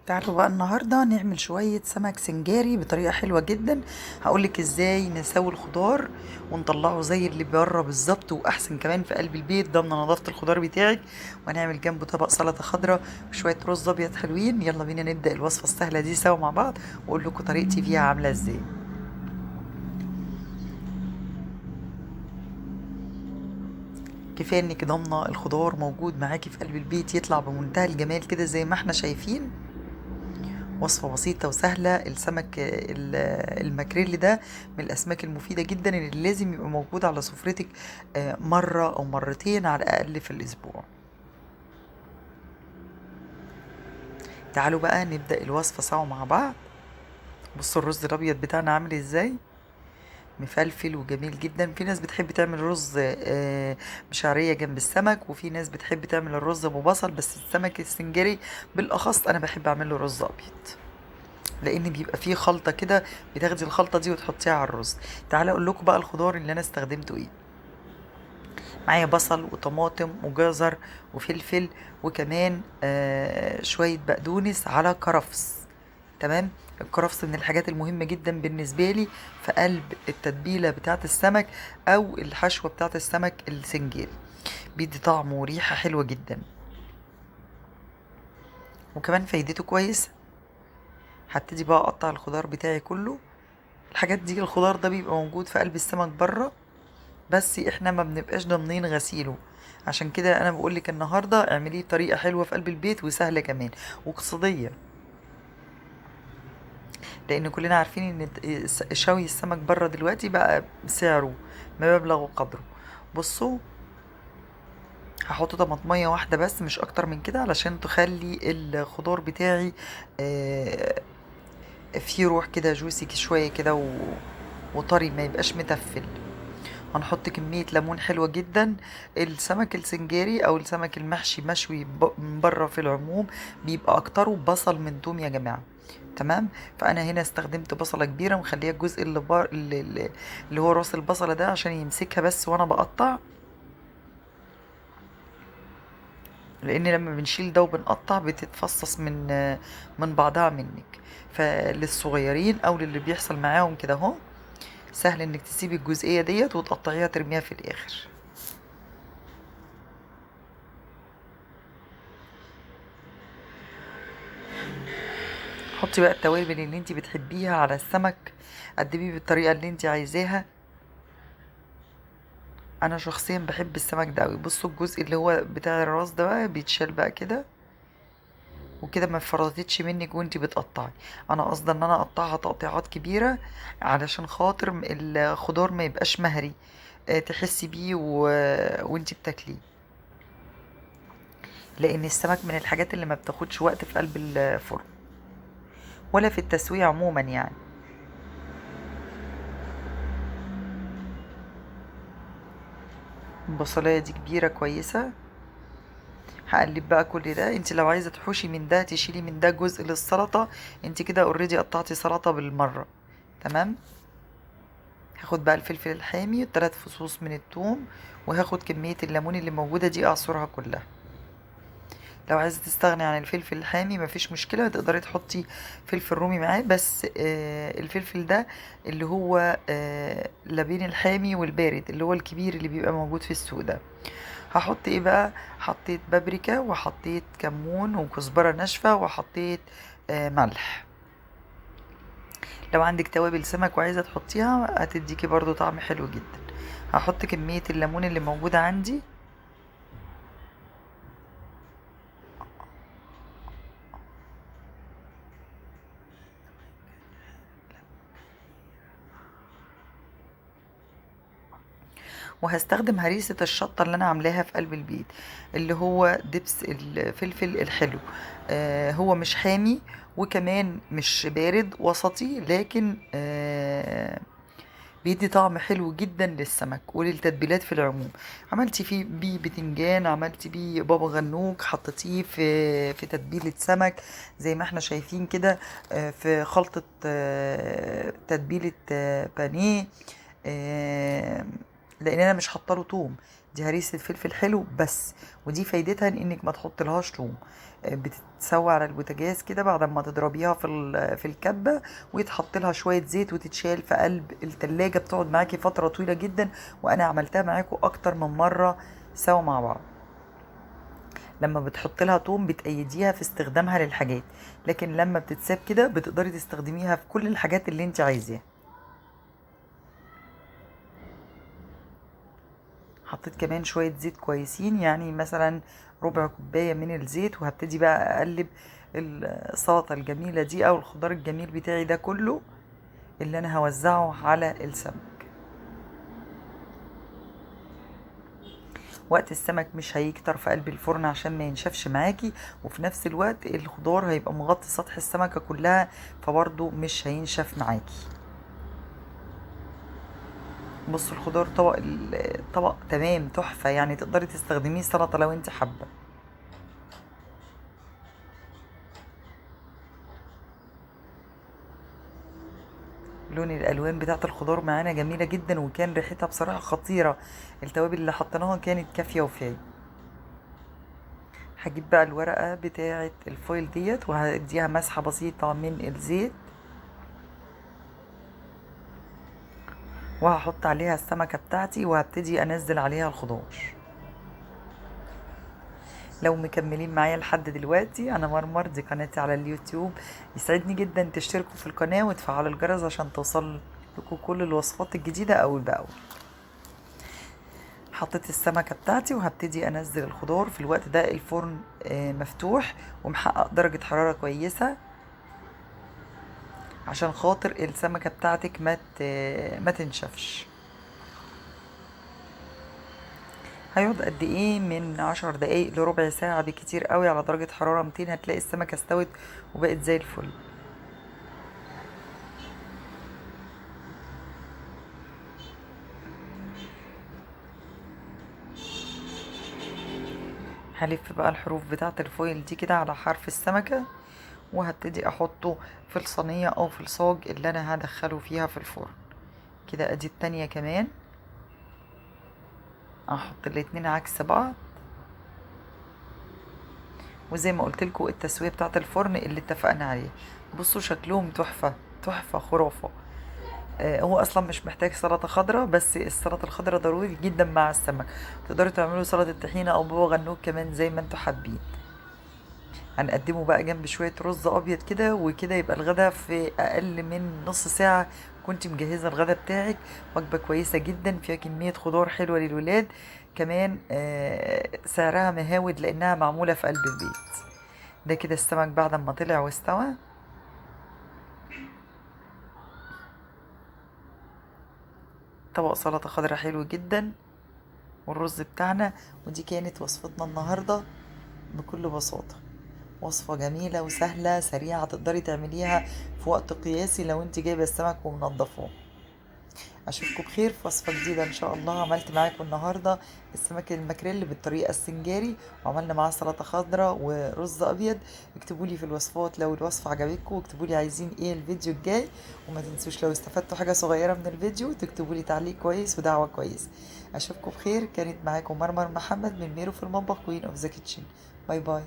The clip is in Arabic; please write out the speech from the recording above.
تعالوا بقى النهاردة نعمل شوية سمك سنجاري بطريقة حلوة جدا. هقولك ازاي نسوي الخضار ونطلعه زي اللي بره بالظبط واحسن كمان في قلب البيت ضمن نظافة الخضار بتاعك. وهنعمل جنبه طبق سلطة خضراء وشوية رز ابيض حلوين. يلا بينا نبدأ الوصفة السهلة دي سوا مع بعض واقول لكم طريقتي فيها عاملة ازاي. كفاية انك ضامنة الخضار موجود معاكي في قلب البيت يطلع بمنتهى الجمال كده زي ما احنا شايفين. وصفة بسيطة وسهلة. السمك الماكريل ده من الأسماك المفيدة جدا اللي لازم يبقى موجود على سفرتك مرة أو مرتين على الأقل في الأسبوع. تعالوا بقى نبدأ الوصفة سوا مع بعض. بصوا الرز الأبيض بتاعنا عامل ازاي، مفلفل وجميل جدا. في ناس بتحب تعمل رز بشعرية جنب السمك، وفي ناس بتحب تعمل الرز أبو بصل، بس السمك السنجري بالأخص أنا بحب أعمله رز أبيض لان بيبقى فيه خلطه كده، بتاخدي الخلطه دي وتحطيها على الرز. تعالى اقول لكم بقى الخضار اللي انا استخدمته ايه. معايا بصل وطماطم وجزر وفلفل، وكمان شويه بقدونس على كرفس. تمام. الكرفس من الحاجات المهمه جدا بالنسبه لي في قلب التتبيله بتاعه السمك او الحشوه بتاعه السمك السنجاري، بيدي طعم وريحه حلوه جدا، وكمان فايدته كويس. هبتدي بقى اقطع الخضار بتاعي كله. الحاجات دي الخضار ده بيبقى موجود في قلب السمك بره، بس احنا ما بنبقاش ضامنين غسيله. عشان كده انا بقولك النهارده اعمليه بطريقه حلوه في قلب البيت وسهله كمان واقتصاديه، لان كلنا عارفين ان شوي السمك بره دلوقتي بقى سعره مبلغ وقدره. بصوا، هحط طماطمية واحدة بس مش اكتر من كده علشان تخلي الخضار بتاعي فيه روح كده جوسي شوية كده وطري ما يبقاش متفل. هنحط كمية ليمون حلوة جدا. السمك السنجاري او السمك المحشي مشوي من بره في العموم بيبقى اكتره بصل من توم يا جماعة. تمام. فانا هنا استخدمت بصلة كبيرة مخليها الجزء اللي هو راس البصلة ده عشان يمسكها بس وانا بقطع، لان لما بنشيل ده وبنقطع بتتفصص من بعضها منك. فللصغيرين او للي بيحصل معاهم كده اهو سهل انك تسيبي الجزئية ديت وتقطعيها ترميها في الاخر. حطي بقى التوابل اللي انت بتحبيها على السمك، قدميه بالطريقة اللي انت عايزاها. انا شخصيا بحب السمك ده قوي. بصوا الجزء اللي هو بتاع الراس ده بقى بيتشال بقى كده وكده، ما فرطتش منك وانت بتقطعي. انا قصدي ان انا اقطعها تقطيعات كبيرة علشان خاطر الخضار ما يبقاش مهري، تحسي بيه وانت بتاكليه، لان السمك من الحاجات اللي ما بتاخدش وقت في قلب الفرن ولا في التسوية عموما يعني. البصلايه دي كبيرة كويسة. هقلب بقى كل ده. انت لو عايزة تحوشي من ده تشيلي من ده جزء للسلطة، انت كده اوريدي قطعتي سلطة بالمرة. تمام. هاخد بقى الفلفل الحامي و3 فصوص من الثوم، وهاخد كمية الليمون اللي موجودة دي اعصرها كلها. لو عايزة تستغني عن الفلفل الحامي مفيش مشكلة، تقدري تحطي فلفل رومي معاه، بس الفلفل ده اللي هو لا بين الحامي والبارد اللي هو الكبير اللي بيبقى موجود في السوق ده. هحط ايه بقى؟ حطيت بابريكا وحطيت كمون وكزبرة ناشفة وحطيت ملح. لو عندك توابل سمك وعايزة تحطيها هتديكي برضو طعم حلو جدا. هحط كمية الليمون اللي موجودة عندي. وهستخدم هريسة الشطة اللي انا عاملاها في قلب البيت، اللي هو دبس الفلفل الحلو. هو مش حامي وكمان مش بارد، وسطي، لكن بيدي طعم حلو جدا للسمك وللتتبيلات في العموم. عملتي فيه بيه بتنجان، عملتي بيه بابا غنوج، حطيتيه في تتبيلة سمك زي ما احنا شايفين كده، في خلطة تتبيلة بانيه. آه، لان انا مش حاطه له توم، دي هريسه فلفل حلو بس. ودي فايدتها ان انك ما تحط لهاش توم. بتتسوى على البوتاجاز كده بعد ما تضربيها في الكبه، ويتحط لها شويه زيت وتتشال في قلب التلاجة، بتقعد معاكي فتره طويله جدا. وانا عملتها معاكم اكتر من مره سوا مع بعض. لما بتحط لها توم بتأيديها في استخدامها للحاجات، لكن لما بتتساب كده بتقدري تستخدميها في كل الحاجات اللي انت عايزاها. حطيت كمان شوية زيت كويسين، يعني مثلا ربع كوباية من الزيت، وهبتدي بقى اقلب السلطة الجميلة دي او الخضار الجميل بتاعي ده كله اللي انا هوزعه على السمك. وقت السمك مش هيكتر في قلب الفرن عشان ما ينشفش معاكي، وفي نفس الوقت الخضار هيبقى مغطي سطح السمكة كلها، فبرضه مش هينشف معاكي. بصوا الخضار طبق تمام تحفة، يعني تقدري تستخدميه سلطة لو انت حابة. لون الالوان بتاعت الخضار معانا جميلة جدا، وكان ريحتها بصراحة خطيرة. التوابل اللي حطيناها كانت كافية وفاية. هجيب بقى الورقة بتاعت الفويل ديت وهديها مسحة بسيطة من الزيت، وهحط عليها السمكة بتاعتي وهبتدي انزل عليها الخضار. لو مكملين معايا لحد دلوقتي، انا مرمر، دي قناتي على اليوتيوب. يسعدني جدا تشتركوا في القناة وتفعلوا الجرس عشان توصل لكم كل الوصفات الجديدة اول باول. حطيت السمكة بتاعتي وهبتدي انزل الخضار. في الوقت ده الفرن مفتوح ومحقق درجة حرارة كويسة عشان خاطر السمكة بتاعتك ما تنشفش. هيقعد قد ايه؟ من 10 دقايق لربع ساعة بكتير قوي على درجة حرارة 200، هتلاقي السمكة استوت وبقت زي الفل. هلف بقى الحروف بتاعة الفويل دي كده على حرف السمكة، وهبتدي احطه في الصينية او في الصاج اللي انا هدخله فيها في الفرن. كده ادي التانية كمان، احط الاتنين عكس بعض. وزي ما قلت لكم التسوية بتاعة الفرن اللي اتفقنا عليه. بصوا شكلهم تحفة تحفة خرافة. هو اصلا مش محتاج سلطة خضراء، بس السلطة الخضراء ضروري جدا مع السمك. تقدروا تعملوا سلطة طحينة او بابا غنوج كمان زي ما انتوا حابين. هنقدمه بقى جنب شوية رز ابيض كده، وكده يبقى الغدا في اقل من نص ساعة كنت مجهزة الغدا بتاعك. وجبة كويسة جدا فيها كمية خضار حلوة للولاد كمان، سعرها مهاود لانها معمولة في قلب البيت. ده كده السمك بعد ما طلع واستوى. طبق سلطة خضراء حلو جدا والرز بتاعنا. ودي كانت وصفتنا النهاردة بكل بساطة. وصفة جميلة وسهلة سريعة تقدري تعمليها في وقت قياسي لو انت جايبة السمك ومنضفاه. اشوفكم بخير في وصفة جديدة ان شاء الله. عملت معاكم النهاردة السمك المكريل بالطريقة السنجاري، وعملنا معاه سلطة خضراء ورز ابيض. اكتبوا لي في الوصفات لو الوصفة عجبتكم، واكتبوا لي عايزين ايه الفيديو الجاي. وما تنسوش لو استفدتوا حاجة صغيرة من الفيديو تكتبوا لي تعليق كويس ودعوة كويس. اشوفكم بخير. كانت معاكم مرمر محمد من ميرو في المطبخ، كوين اوف ذا كيتشن. باي باي.